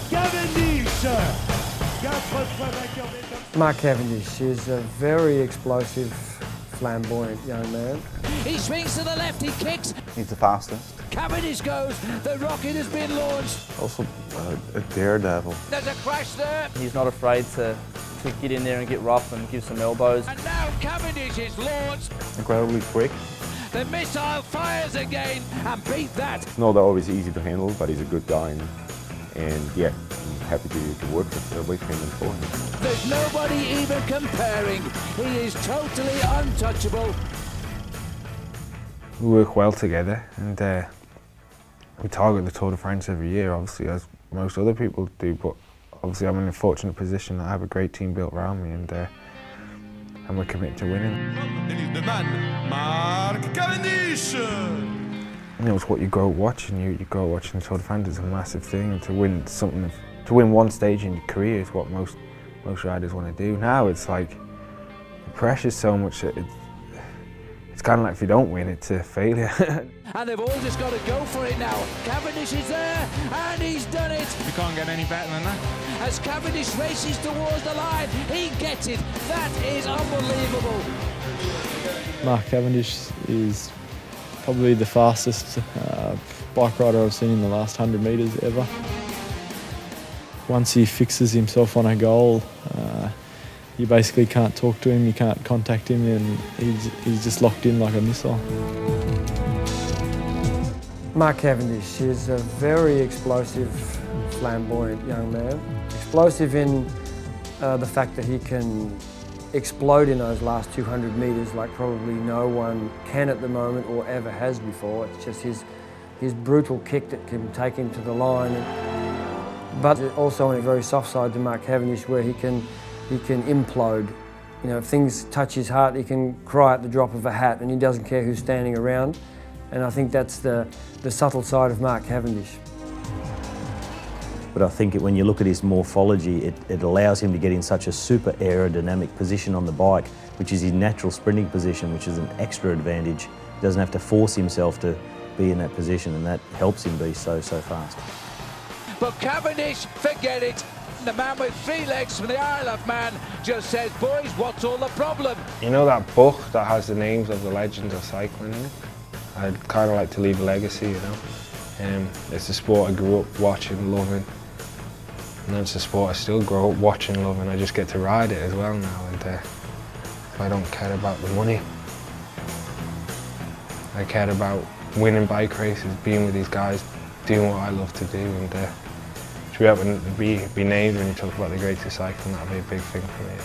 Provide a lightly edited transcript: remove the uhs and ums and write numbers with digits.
Cavendish. Mark Cavendish is a very explosive, flamboyant young man. He swings to the left, he kicks. He's the fastest. Cavendish goes, the rocket has been launched. Also a daredevil. There's a crash there. He's not afraid to get in there and get rough and give some elbows. And now Cavendish is launched. Incredibly quick. The missile fires again and beat that. It's not always easy to handle, but he's a good guy. And yeah, I'm happy to work with him and for him. There's nobody even comparing. He is totally untouchable. We work well together, and we target the Tour de France every year, obviously, as most other people do, but obviously I'm in a fortunate position that I have a great team built around me, and we're committed to winning. And he's the man, Mark Cavendish. You know, it's what you grow up watching. You grow up watching the Tour de France. It's a massive thing, and to win one stage in your career is what most riders want to do. Now it's like the pressure's so much that it's kind of like if you don't win, it's a failure. And they've all just got to go for it now. Cavendish is there, and he's done it. You can't get any better than that. As Cavendish races towards the line, he gets it. That is unbelievable. Mark Cavendish is probably the fastest bike rider I've seen in the last 100 metres ever. Once he fixes himself on a goal, you basically can't talk to him, you can't contact him, and he's just locked in like a missile. Mark Cavendish is a very explosive, flamboyant young man. Explosive in the fact that he can explode in those last 200 metres like probably no one can at the moment or ever has before. It's just his brutal kick that can take him to the line. But also on a very soft side to Mark Cavendish where he can implode. You know, if things touch his heart, he can cry at the drop of a hat and he doesn't care who's standing around. And I think that's the subtle side of Mark Cavendish. But I think when you look at his morphology, it allows him to get in such a super aerodynamic position on the bike, which is his natural sprinting position, which is an extra advantage. He doesn't have to force himself to be in that position, and that helps him be so fast. But Cavendish, forget it. The man with 3 legs from the Isle of Man just says, boys, what's all the problem? You know that book that has the names of the legends of cycling in it? I'd kind of like to leave a legacy, you know. It's a sport I grew up watching, loving. And it's a sport I still grow up watching, loving. I just get to ride it as well now, and I don't care about the money. I care about winning bike races, being with these guys, doing what I love to do, and to be able to be named when you talk about the greatest cycling, that'd be a big thing for me.